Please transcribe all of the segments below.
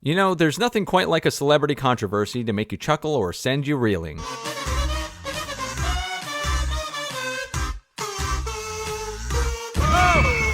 You know, there's nothing quite like a celebrity controversy to make you chuckle or send you reeling.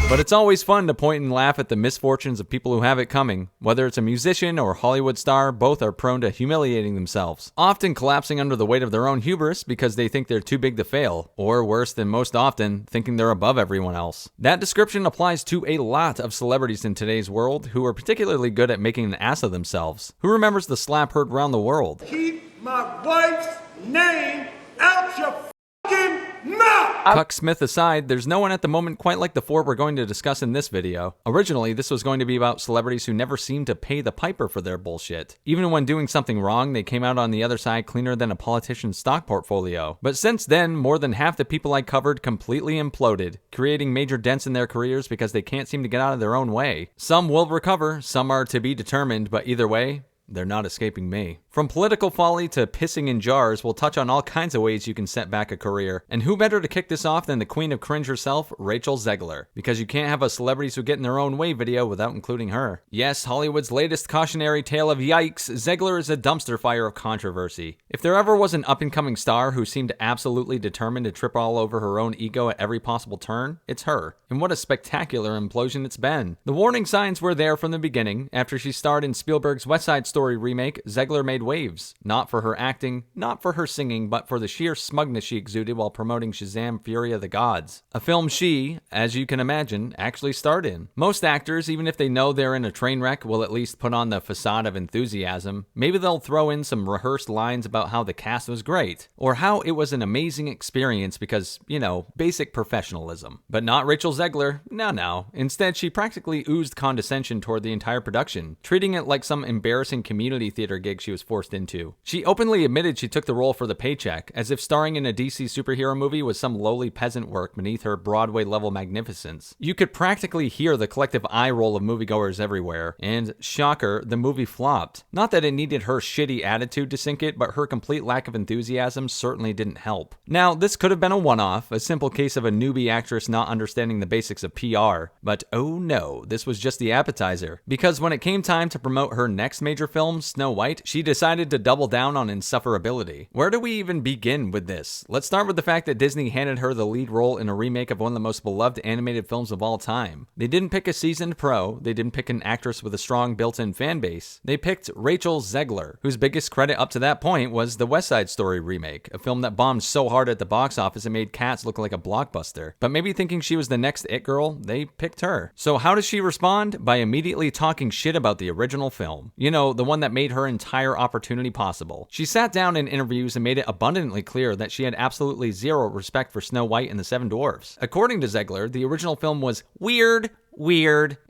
But it's always fun to point and laugh at the misfortunes of people who have it coming. Whether it's a musician or a Hollywood star, both are prone to humiliating themselves, often collapsing under the weight of their own hubris because they think they're too big to fail, or worse than most often, thinking they're above everyone else. That description applies to a lot of celebrities in today's world who are particularly good at making an ass of themselves. Who remembers the slap heard around the world? Keep my wife's name out your fucking mouth! Cuck Smith aside, there's no one at the moment quite like the four we're going to discuss in this video. Originally, this was going to be about celebrities who never seemed to pay the piper for their bullshit. Even when doing something wrong, they came out on the other side cleaner than a politician's stock portfolio. But since then, more than half the people I covered completely imploded, creating major dents in their careers because they can't seem to get out of their own way. Some will recover, some are to be determined, but either way, they're not escaping me. From political folly to pissing in jars, we'll touch on all kinds of ways you can set back a career. And who better to kick this off than the queen of cringe herself, Rachel Zegler? Because you can't have a celebrities who get in their own way video without including her. Yes, Hollywood's latest cautionary tale of yikes, Zegler is a dumpster fire of controversy. If there ever was an up-and-coming star who seemed absolutely determined to trip all over her own ego at every possible turn, it's her. And what a spectacular implosion it's been. The warning signs were there from the beginning. After she starred in Spielberg's West Side Story remake, Zegler made waves. Not for her acting, not for her singing, but for the sheer smugness she exuded while promoting Shazam! Fury of the Gods. A film she, as you can imagine, actually starred in. Most actors, even if they know they're in a train wreck, will at least put on the facade of enthusiasm. Maybe they'll throw in some rehearsed lines about how the cast was great, or how it was an amazing experience because, you know, basic professionalism. But not Rachel Zegler. No. Instead, she practically oozed condescension toward the entire production, treating it like some embarrassing community theater gig she was forced into. She openly admitted she took the role for the paycheck, as if starring in a DC superhero movie was some lowly peasant work beneath her Broadway-level magnificence. You could practically hear the collective eye roll of moviegoers everywhere, and shocker, the movie flopped. Not that it needed her shitty attitude to sink it, but her complete lack of enthusiasm certainly didn't help. Now, this could have been a one-off, a simple case of a newbie actress not understanding the basics of PR, but oh no, this was just the appetizer. Because when it came time to promote her next major film, Snow White, she decided to double down on insufferability. Where do we even begin with this? Let's start with the fact that Disney handed her the lead role in a remake of one of the most beloved animated films of all time. They didn't pick a seasoned pro, they didn't pick an actress with a strong built-in fan base. They picked Rachel Zegler, whose biggest credit up to that point was the West Side Story remake, a film that bombed so hard at the box office it made Cats look like a blockbuster. But maybe thinking she was the next it girl, they picked her. So how does she respond? By immediately talking shit about the original film. You know, the one that made her entire opportunity possible. She sat down in interviews and made it abundantly clear that she had absolutely zero respect for Snow White and the Seven Dwarfs. According to Zegler, the original film was weird,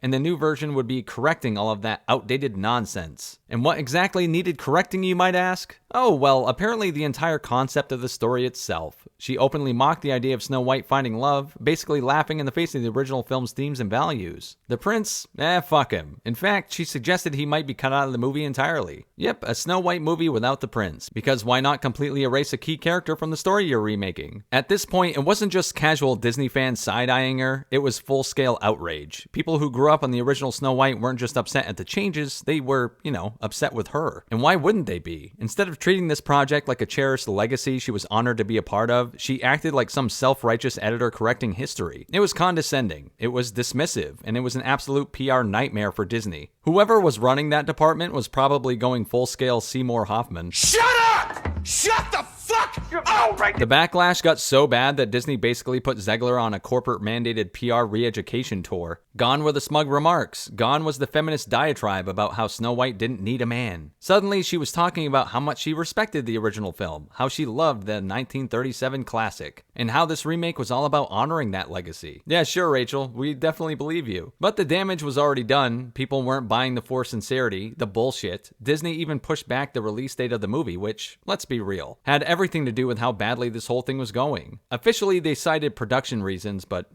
and the new version would be correcting all of that outdated nonsense. And what exactly needed correcting, you might ask? Oh, well, apparently the entire concept of the story itself. She openly mocked the idea of Snow White finding love, basically laughing in the face of the original film's themes and values. The prince? Fuck him. In fact, she suggested he might be cut out of the movie entirely. Yep, a Snow White movie without the prince. Because why not completely erase a key character from the story you're remaking? At this point, it wasn't just casual Disney fans side-eyeing her, it was full-scale outrage. People who grew up on the original Snow White weren't just upset at the changes, they were, upset with her. And why wouldn't they be? Instead of treating this project like a cherished legacy she was honored to be a part of, she acted like some self-righteous editor correcting history. It was condescending, it was dismissive, and it was an absolute PR nightmare for Disney. Whoever was running that department was probably going full-scale Seymour Hoffman. Shut up! Shut the fuck up! Right. The backlash got so bad that Disney basically put Zegler on a corporate-mandated PR re-education tour. Gone were the smug remarks. Gone was the feminist diatribe about how Snow White didn't need a man. Suddenly, she was talking about how much she respected the original film, how she loved the 1937 classic, and how this remake was all about honoring that legacy. Yeah, sure, Rachel, we definitely believe you. But the damage was already done. People weren't buying the forced sincerity, the bullshit. Disney even pushed back the release date of the movie, which, let's be real, had everything to do with how badly this whole thing was going. Officially, they cited production reasons, but,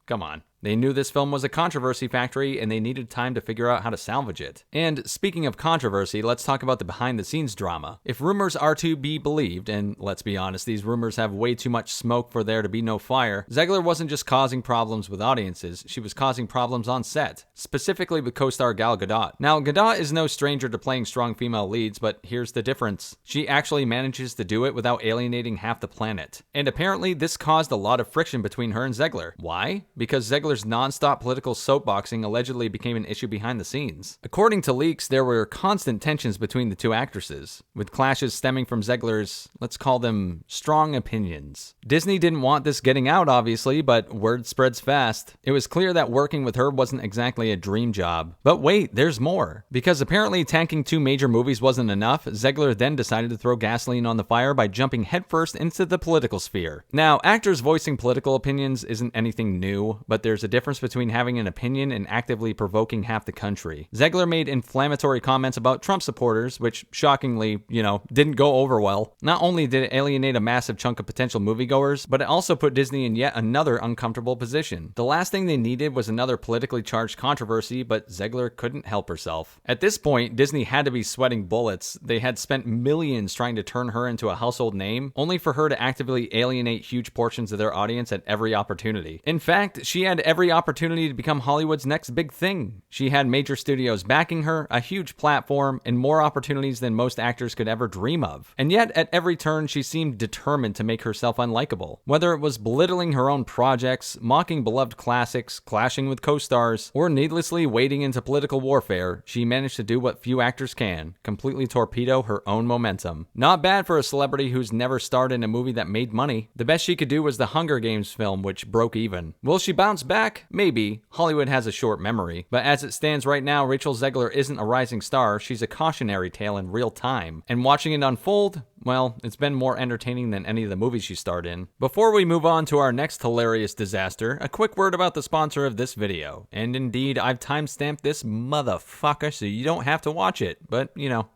come on. They knew this film was a controversy factory and they needed time to figure out how to salvage it. And speaking of controversy, let's talk about the behind-the-scenes drama. If rumors are to be believed, and let's be honest, these rumors have way too much smoke for there to be no fire, Zegler wasn't just causing problems with audiences, she was causing problems on set, specifically with co-star Gal Gadot. Now, Gadot is no stranger to playing strong female leads, but here's the difference. She actually manages to do it without alienating half the planet. And apparently, this caused a lot of friction between her and Zegler. Why? Because Zegler's non-stop political soapboxing allegedly became an issue behind the scenes. According to leaks, there were constant tensions between the two actresses, with clashes stemming from Zegler's, let's call them, strong opinions. Disney didn't want this getting out, obviously, but word spreads fast. It was clear that working with her wasn't exactly a dream job. But wait, there's more. Because apparently tanking 2 major movies wasn't enough, Zegler then decided to throw gasoline on the fire by jumping headfirst into the political sphere. Now, actors voicing political opinions isn't anything new, but there's a difference between having an opinion and actively provoking half the country. Zegler made inflammatory comments about Trump supporters, which shockingly, didn't go over well. Not only did it alienate a massive chunk of potential moviegoers, but it also put Disney in yet another uncomfortable position. The last thing they needed was another politically charged controversy, but Zegler couldn't help herself. At this point, Disney had to be sweating bullets. They had spent millions trying to turn her into a household name, only for her to actively alienate huge portions of their audience at every opportunity. In fact, she had every opportunity to become Hollywood's next big thing. She had major studios backing her, a huge platform, and more opportunities than most actors could ever dream of. And yet, at every turn, she seemed determined to make herself unlikable. Whether it was belittling her own projects, mocking beloved classics, clashing with co-stars, or needlessly wading into political warfare, she managed to do what few actors can, completely torpedo her own momentum. Not bad for a celebrity who's never starred in a movie that made money. The best she could do was the Hunger Games film, which broke even. Will she bounce back? Maybe. Hollywood has a short memory. But as it stands right now, Rachel Zegler isn't a rising star, she's a cautionary tale in real time. And watching it unfold, well, it's been more entertaining than any of the movies she starred in. Before we move on to our next hilarious disaster, a quick word about the sponsor of this video. And indeed, I've timestamped this motherfucker so you don't have to watch it, but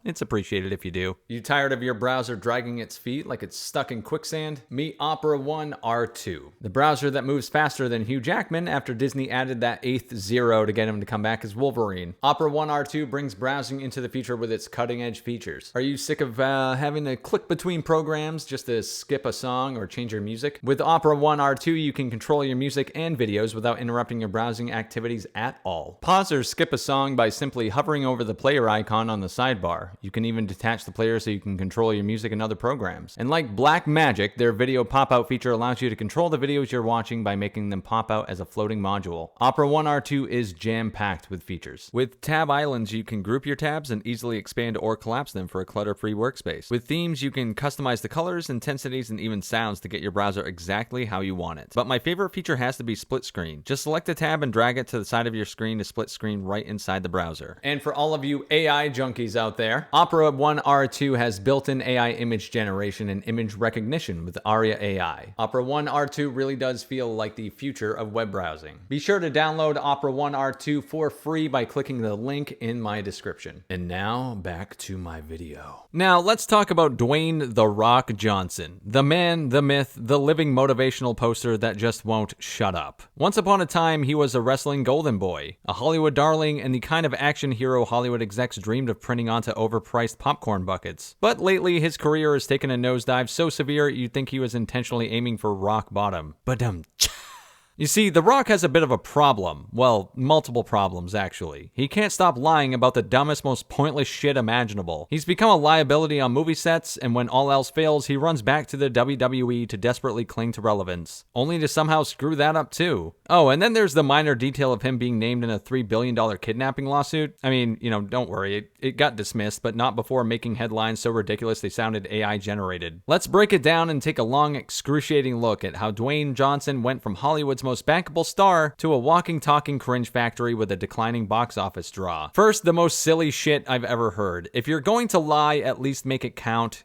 it's appreciated if you do. You tired of your browser dragging its feet like it's stuck in quicksand? Meet Opera One R2, the browser that moves faster than Hugh Jackman after Disney added that 8th zero to get him to come back as Wolverine. Opera One R2 brings browsing into the future with its cutting-edge features. Are you sick of having to click between programs just to skip a song or change your music? With Opera One R2, you can control your music and videos without interrupting your browsing activities at all. Pause or skip a song by simply hovering over the player icon on the sidebar. You can even detach the player so you can control your music and other programs. And like black magic, their video pop-out feature allows you to control the videos you're watching by making them pop out as a floating module. Opera One R2 is jam-packed with features. With tab islands, you can group your tabs and easily expand or collapse them for a clutter-free workspace. With themes, you can customize the colors, intensities, and even sounds to get your browser exactly how you want it. But my favorite feature has to be split screen. Just select a tab and drag it to the side of your screen to split screen right inside the browser. And for all of you AI junkies out there, Opera One R2 has built-in AI image generation and image recognition with Aria AI. Opera One R2 really does feel like the future of web browsing. Be sure to download Opera One R2 for free by clicking the link in my description. And now, back to my video. Now, let's talk about Dwayne "The Rock" Johnson. The man, the myth, the living motivational poster that just won't shut up. Once upon a time, he was a wrestling golden boy, a Hollywood darling, and the kind of action hero Hollywood execs dreamed of printing onto overpriced popcorn buckets. But lately, his career has taken a nosedive so severe you'd think he was intentionally aiming for rock bottom. Badum-cha. You see, The Rock has a bit of a problem. Well, multiple problems, actually. He can't stop lying about the dumbest, most pointless shit imaginable. He's become a liability on movie sets, and when all else fails, he runs back to the WWE to desperately cling to relevance, only to somehow screw that up too. Oh, and then there's the minor detail of him being named in a $3 billion kidnapping lawsuit. I mean, don't worry, it got dismissed, but not before making headlines so ridiculous they sounded AI generated. Let's break it down and take a long, excruciating look at how Dwayne Johnson went from Hollywood's most bankable star to a walking, talking cringe factory with a declining box office draw. First, the most silly shit I've ever heard. If you're going to lie, at least make it count.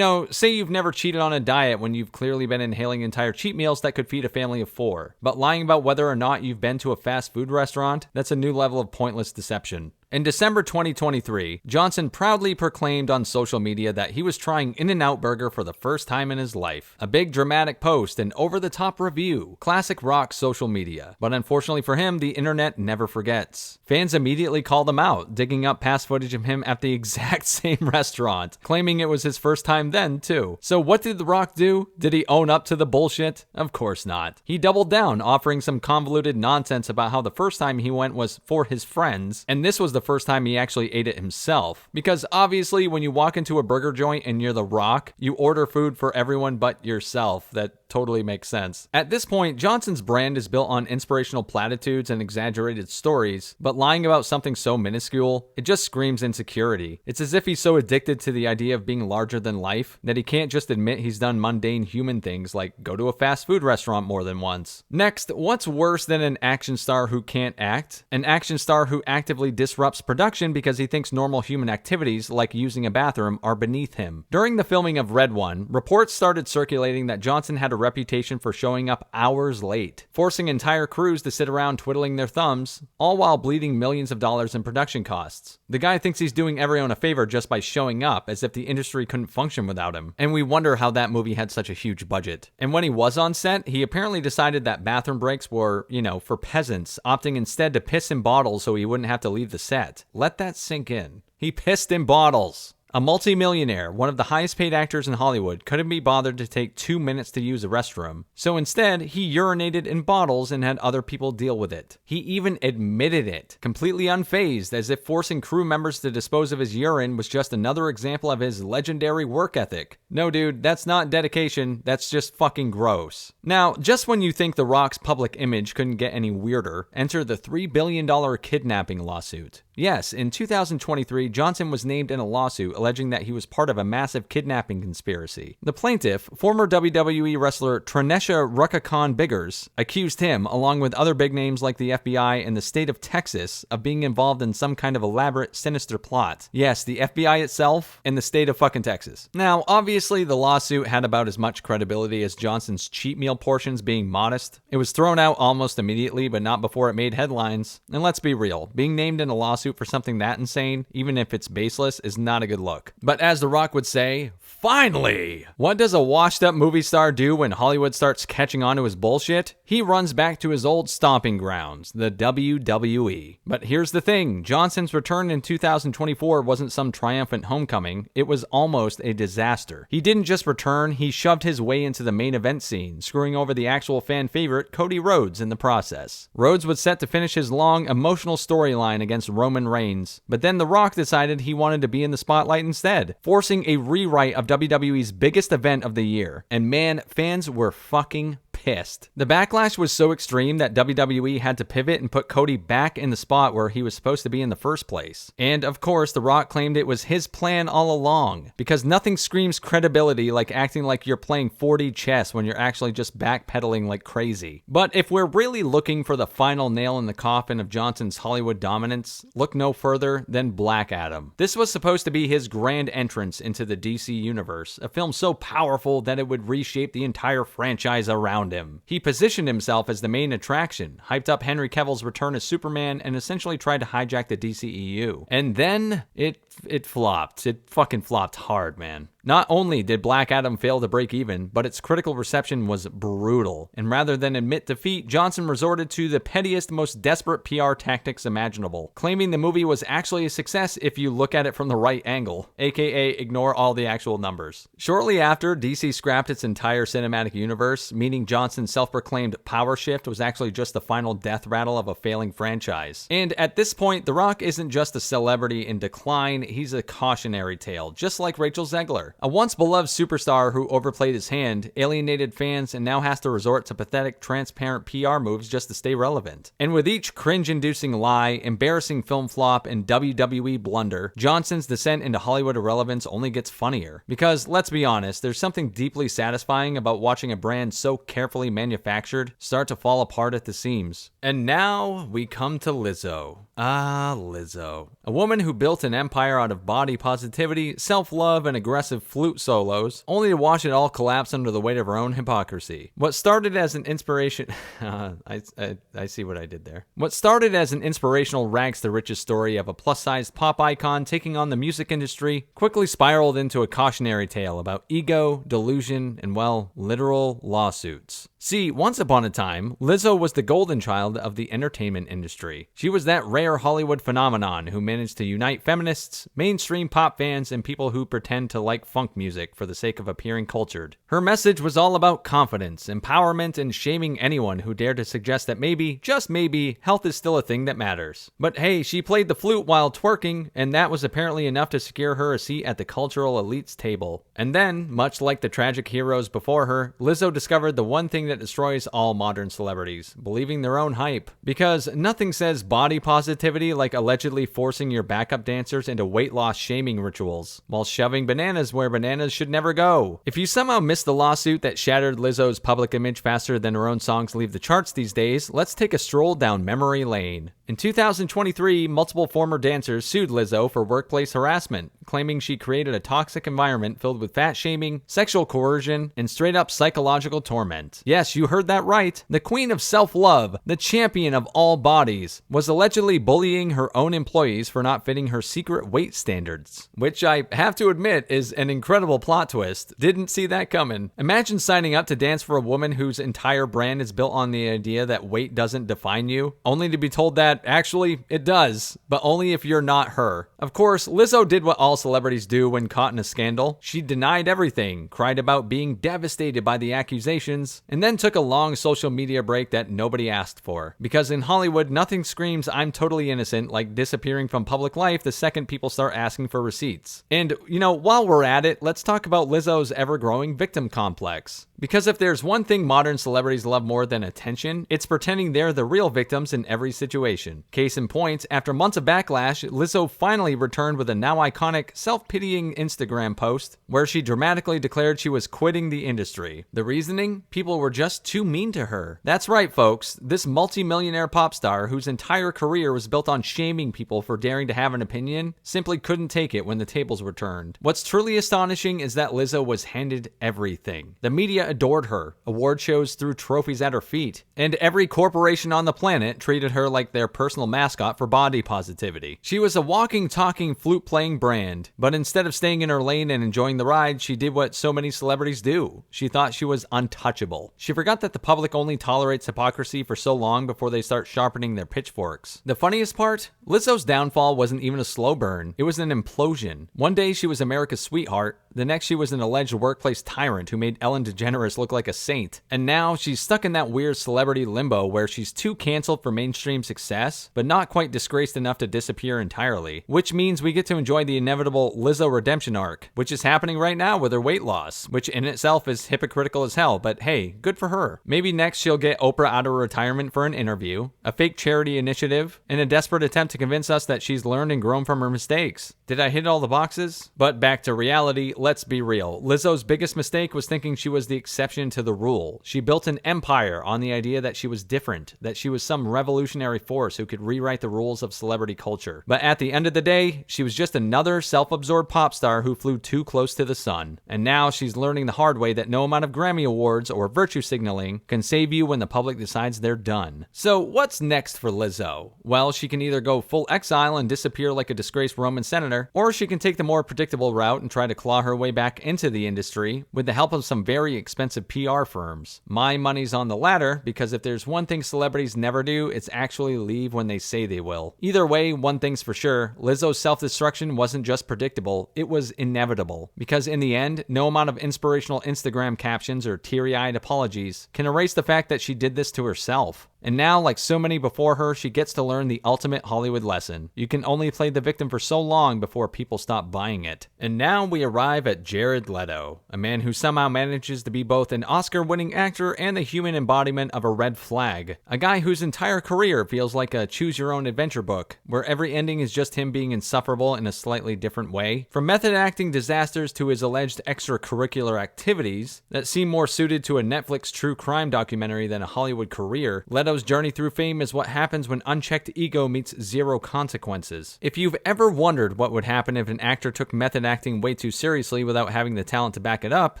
Say you've never cheated on a diet when you've clearly been inhaling entire cheat meals that could feed a family of 4. But lying about whether or not you've been to a fast food restaurant, that's a new level of pointless deception. In December 2023, Johnson proudly proclaimed on social media that he was trying In-N-Out Burger for the first time in his life. A big dramatic post and over-the-top review. Classic rock social media. But unfortunately for him, the internet never forgets. Fans immediately called him out, digging up past footage of him at the exact same restaurant, claiming it was his first time then, too. So what did The Rock do? Did he own up to the bullshit? Of course not. He doubled down, offering some convoluted nonsense about how the first time he went was for his friends, and this was the first time he actually ate it himself. Because obviously, when you walk into a burger joint and you're The Rock, you order food for everyone but yourself. That totally makes sense. At this point, Johnson's brand is built on inspirational platitudes and exaggerated stories, but lying about something so minuscule, it just screams insecurity. It's as if he's so addicted to the idea of being larger than life that he can't just admit he's done mundane human things like go to a fast food restaurant more than once. Next, what's worse than an action star who can't act? An action star who actively disrupts production because he thinks normal human activities, like using a bathroom, are beneath him. During the filming of Red One, reports started circulating that Johnson had a reputation for showing up hours late, forcing entire crews to sit around twiddling their thumbs, all while bleeding millions of dollars in production costs. The guy thinks he's doing everyone a favor just by showing up, as if the industry couldn't function without him. And we wonder how that movie had such a huge budget. And when he was on set, he apparently decided that bathroom breaks were, for peasants, opting instead to piss in bottles so he wouldn't have to leave the set. Let that sink in. He pissed in bottles. A multi-millionaire, one of the highest paid actors in Hollywood, couldn't be bothered to take 2 minutes to use a restroom. So instead, he urinated in bottles and had other people deal with it. He even admitted it, completely unfazed, as if forcing crew members to dispose of his urine was just another example of his legendary work ethic. No, dude, that's not dedication, that's just fucking gross. Now, just when you think The Rock's public image couldn't get any weirder, enter the $3 billion kidnapping lawsuit. Yes, in 2023, Johnson was named in a lawsuit alleging that he was part of a massive kidnapping conspiracy. The plaintiff, former WWE wrestler Tranesha Ruckaconn Biggers, accused him, along with other big names like the FBI and the state of Texas, of being involved in some kind of elaborate, sinister plot. Yes, the FBI itself and the state of fucking Texas. Now, obviously, the lawsuit had about as much credibility as Johnson's cheat meal portions being modest. It was thrown out almost immediately, but not before it made headlines. And let's be real, being named in a lawsuit for something that insane, even if it's baseless, is not a good look. But as The Rock would say, finally! What does a washed up movie star do when Hollywood starts catching on to his bullshit? He runs back to his old stomping grounds, the WWE. But here's the thing, Johnson's return in 2024 wasn't some triumphant homecoming, it was almost a disaster. He didn't just return, he shoved his way into the main event scene, screwing over the actual fan favorite Cody Rhodes in the process. Rhodes was set to finish his long, emotional storyline against Roman Reigns, but then The Rock decided he wanted to be in the spotlight instead, forcing a rewrite of WWE's biggest event of the year. And man, fans were fucking pissed. The backlash was so extreme that WWE had to pivot and put Cody back in the spot where he was supposed to be in the first place. And of course, The Rock claimed it was his plan all along, because nothing screams credibility like acting like you're playing 4D chess when you're actually just backpedaling like crazy. But if we're really looking for the final nail in the coffin of Johnson's Hollywood dominance, look no further than Black Adam. This was supposed to be his grand entrance into the DC universe, a film so powerful that it would reshape the entire franchise around him. He positioned himself as the main attraction, hyped up Henry Cavill's return as Superman, and essentially tried to hijack the DCEU. And then it flopped. It fucking flopped hard, man. Not only did Black Adam fail to break even, but its critical reception was brutal. And rather than admit defeat, Johnson resorted to the pettiest, most desperate PR tactics imaginable, claiming the movie was actually a success if you look at it from the right angle, aka ignore all the actual numbers. Shortly after, DC scrapped its entire cinematic universe, meaning Johnson's self-proclaimed power shift was actually just the final death rattle of a failing franchise. And at this point, The Rock isn't just a celebrity in decline, he's a cautionary tale, just like Rachel Zegler. A once beloved superstar who overplayed his hand, alienated fans, and now has to resort to pathetic, transparent PR moves just to stay relevant. And with each cringe-inducing lie, embarrassing film flop, and WWE blunder, Johnson's descent into Hollywood irrelevance only gets funnier. Because, let's be honest, there's something deeply satisfying about watching a brand so carefully manufactured start to fall apart at the seams. And now, we come to Lizzo. Lizzo. A woman who built an empire out of body positivity, self-love, and aggressive flute solos, only to watch it all collapse under the weight of her own hypocrisy. What started as an inspiration... I see what I did there. What started as an inspirational rags-to-riches story of a plus-sized pop icon taking on the music industry quickly spiraled into a cautionary tale about ego, delusion, and, well, literal lawsuits. See, once upon a time, Lizzo was the golden child of the entertainment industry. She was that rare Hollywood phenomenon who managed to unite feminists, mainstream pop fans, and people who pretend to like funk music for the sake of appearing cultured. Her message was all about confidence, empowerment, and shaming anyone who dared to suggest that maybe, just maybe, health is still a thing that matters. But hey, she played the flute while twerking, and that was apparently enough to secure her a seat at the cultural elite's table. And then, much like the tragic heroes before her, Lizzo discovered the one thing that destroys all modern celebrities, believing their own hype. Because nothing says body positivity like allegedly forcing your backup dancers into weight loss shaming rituals, while shoving bananas where bananas should never go. If you somehow missed the lawsuit that shattered Lizzo's public image faster than her own songs leave the charts these days, let's take a stroll down memory lane. In 2023, multiple former dancers sued Lizzo for workplace harassment, claiming she created a toxic environment filled with fat shaming, sexual coercion, and straight-up psychological torment. Yes, you heard that right. The queen of self-love, the champion of all bodies, was allegedly bullying her own employees for not fitting her secret weight standards, which I have to admit is an incredible plot twist. Didn't see that coming. Imagine signing up to dance for a woman whose entire brand is built on the idea that weight doesn't define you, only to be told that actually, it does, but only if you're not her. Of course, Lizzo did what all celebrities do when caught in a scandal. She denied everything, cried about being devastated by the accusations, and then took a long social media break that nobody asked for. Because in Hollywood, nothing screams I'm totally innocent like disappearing from public life the second people start asking for receipts. And, while we're at it, let's talk about Lizzo's ever-growing victim complex. Because if there's one thing modern celebrities love more than attention, it's pretending they're the real victims in every situation. Case in point, after months of backlash, Lizzo finally returned with a now iconic, self-pitying Instagram post where she dramatically declared she was quitting the industry. The reasoning? People were just too mean to her. That's right, folks. This multi-millionaire pop star, whose entire career was built on shaming people for daring to have an opinion, simply couldn't take it when the tables were turned. What's truly astonishing is that Lizzo was handed everything. The media adored her, award shows threw trophies at her feet, and every corporation on the planet treated her like their personal mascot for body positivity. She was a walking, talking, flute-playing brand, but instead of staying in her lane and enjoying the ride, she did what so many celebrities do. She thought she was untouchable. She forgot that the public only tolerates hypocrisy for so long before they start sharpening their pitchforks. The funniest part? Lizzo's downfall wasn't even a slow burn. It was an implosion. One day she was America's sweetheart, the next she was an alleged workplace tyrant who made Ellen DeGeneres look like a saint. And now she's stuck in that weird celebrity limbo where she's too canceled for mainstream success, but not quite disgraced enough to disappear entirely. Which means we get to enjoy the inevitable Lizzo redemption arc, which is happening right now with her weight loss, which in itself is hypocritical as hell, but hey, good for her. Maybe next she'll get Oprah out of retirement for an interview, a fake charity initiative, and a desperate attempt to convince us that she's learned and grown from her mistakes. Did I hit all the boxes? But back to reality, let's be real. Lizzo's biggest mistake was thinking she was the exception to the rule. She built an empire on the idea that she was different, that she was some revolutionary force who could rewrite the rules of celebrity culture. But at the end of the day, she was just another self-absorbed pop star who flew too close to the sun. And now she's learning the hard way that no amount of Grammy Awards or virtue signaling can save you when the public decides they're done. So what's next for Lizzo? Well, she can either go full exile and disappear like a disgraced Roman senator, or she can take the more predictable route and try to claw her way back into the industry with the help of some very expensive PR firms. My money's on the latter, because if there's one thing celebrities never do, it's actually leave when they say they will. Either way, one thing's for sure, Lizzo's self-destruction wasn't just predictable, it was inevitable. Because in the end, no amount of inspirational Instagram captions or teary-eyed apologies can erase the fact that she did this to herself. And now, like so many before her, she gets to learn the ultimate Hollywood lesson. You can only play the victim for so long before people stop buying it. And now we arrive at Jared Leto, a man who somehow manages to be both an Oscar-winning actor and the human embodiment of a red flag. A guy whose entire career feels like a choose-your-own-adventure book, where every ending is just him being insufferable in a slightly different way. From method acting disasters to his alleged extracurricular activities that seem more suited to a Netflix true crime documentary than a Hollywood career, Leto's Leto's journey through fame is what happens when unchecked ego meets zero consequences. If you've ever wondered what would happen if an actor took method acting way too seriously without having the talent to back it up,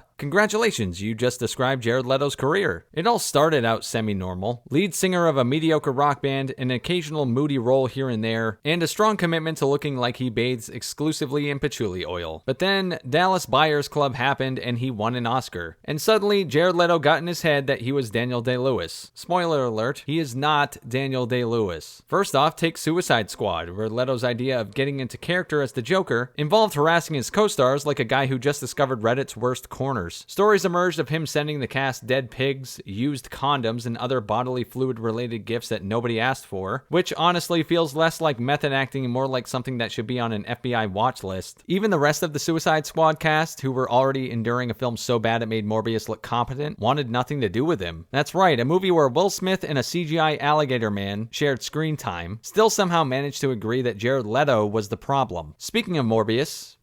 congratulations, you just described Jared Leto's career. It all started out semi-normal. Lead singer of a mediocre rock band, an occasional moody role here and there, and a strong commitment to looking like he bathes exclusively in patchouli oil. But then Dallas Buyers Club happened and he won an Oscar. And suddenly, Jared Leto got in his head that he was Daniel Day-Lewis. Spoiler alert, he is not Daniel Day-Lewis. First off, take Suicide Squad, where Leto's idea of getting into character as the Joker involved harassing his co-stars like a guy who just discovered Reddit's worst corners. Stories emerged of him sending the cast dead pigs, used condoms, and other bodily fluid-related gifts that nobody asked for, which honestly feels less like method acting and more like something that should be on an FBI watch list. Even the rest of the Suicide Squad cast, who were already enduring a film so bad it made Morbius look competent, wanted nothing to do with him. That's right, a movie where Will Smith and a CGI alligator man shared screen time still somehow managed to agree that Jared Leto was the problem. Speaking of Morbius,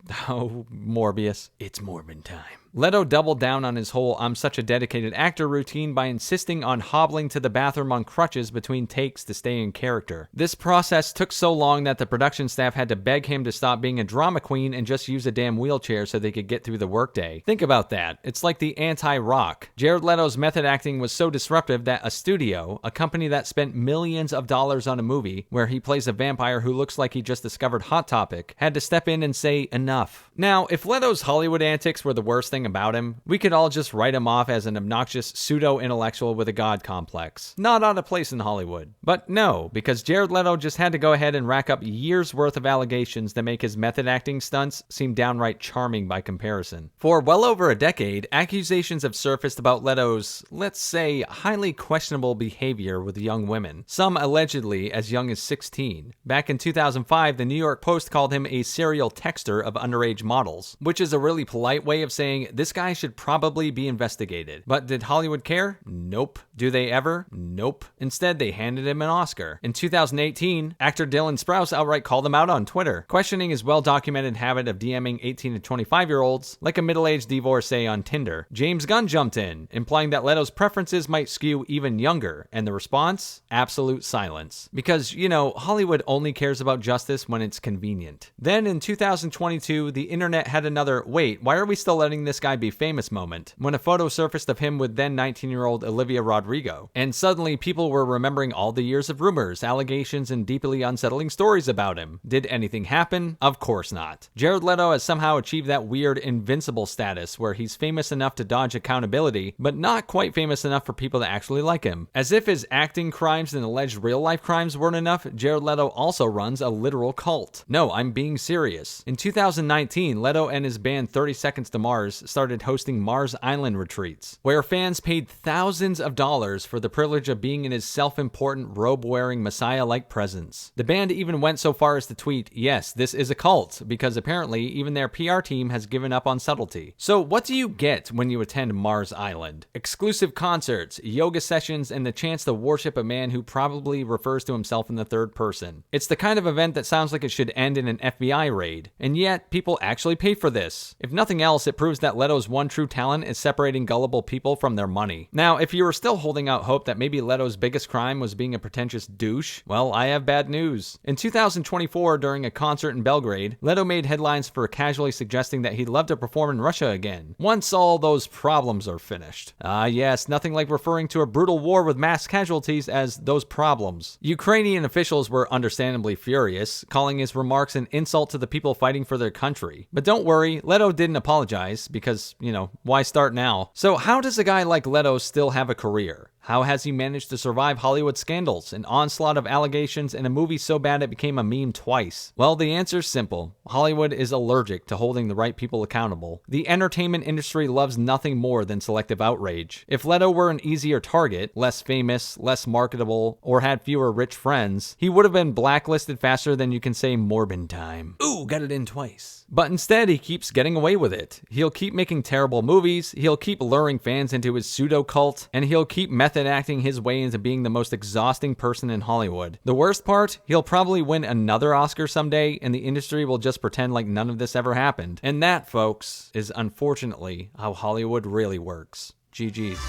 it's Morbin time. Leto doubled down on his whole "I'm such a dedicated actor" routine by insisting on hobbling to the bathroom on crutches between takes to stay in character. This process took so long that the production staff had to beg him to stop being a drama queen and just use a damn wheelchair so they could get through the workday. Think about that. It's like the anti-Rock. Jared Leto's method acting was so disruptive that a studio, a company that spent millions of dollars on a movie where he plays a vampire who looks like he just discovered Hot Topic, had to step in and say enough. Now, if Leto's Hollywood antics were the worst thing about him, we could all just write him off as an obnoxious pseudo-intellectual with a god complex. Not out of place in Hollywood. But no, because Jared Leto just had to go ahead and rack up years worth of allegations that make his method acting stunts seem downright charming by comparison. For well over a decade, accusations have surfaced about Leto's, let's say, highly questionable behavior with young women. Some allegedly as young as 16. Back in 2005, the New York Post called him a serial texter of underage models, which is a really polite way of saying this guy should probably be investigated. But did Hollywood care? Nope. Do they ever? Nope. Instead, they handed him an Oscar. In 2018, actor Dylan Sprouse outright called him out on Twitter, questioning his well-documented habit of DMing 18 to 25-year-olds like a middle-aged divorcee on Tinder. James Gunn jumped in, implying that Leto's preferences might skew even younger, and the response? Absolute silence. Because, Hollywood only cares about justice when it's convenient. Then in 2022, the internet had another, wait, why are we still letting this guy be famous moment, when a photo surfaced of him with then 19-year-old Olivia Rodrigo. And suddenly people were remembering all the years of rumors, allegations, and deeply unsettling stories about him. Did anything happen? Of course not. Jared Leto has somehow achieved that weird invincible status where he's famous enough to dodge accountability, but not quite famous enough for people to actually like him. As if his acting crimes and alleged real-life crimes weren't enough, Jared Leto also runs a literal cult. No, I'm being serious. In 2019, Leto and his band 30 Seconds to Mars started hosting Mars Island retreats, where fans paid thousands of dollars for the privilege of being in his self-important, robe-wearing, messiah-like presence. The band even went so far as to tweet, "Yes, this is a cult," because apparently even their PR team has given up on subtlety. So what do you get when you attend Mars Island? Exclusive concerts, yoga sessions, and the chance to worship a man who probably refers to himself in the third person. It's the kind of event that sounds like it should end in an FBI raid, and yet people actually pay for this. If nothing else, it proves that Leto's one true talent is separating gullible people from their money. Now, if you were still holding out hope that maybe Leto's biggest crime was being a pretentious douche, well, I have bad news. In 2024, during a concert in Belgrade, Leto made headlines for casually suggesting that he'd love to perform in Russia again, once all those problems are finished. Yes, nothing like referring to a brutal war with mass casualties as those problems. Ukrainian officials were understandably furious, calling his remarks an insult to the people fighting for their country. But don't worry, Leto didn't apologize, because, why start now? So how does a guy like Leto still have a career? How has he managed to survive Hollywood scandals, an onslaught of allegations, and a movie so bad it became a meme twice? Well, the answer's simple. Hollywood is allergic to holding the right people accountable. The entertainment industry loves nothing more than selective outrage. If Leto were an easier target, less famous, less marketable, or had fewer rich friends, he would have been blacklisted faster than you can say Morbin time. Ooh, got it in twice. But instead, he keeps getting away with it. He'll keep making terrible movies, he'll keep luring fans into his pseudo-cult, and he'll keep method acting his way into being the most exhausting person in Hollywood. The worst part, he'll probably win another Oscar someday, and the industry will just pretend like none of this ever happened. And that, folks, is unfortunately how Hollywood really works. GG's.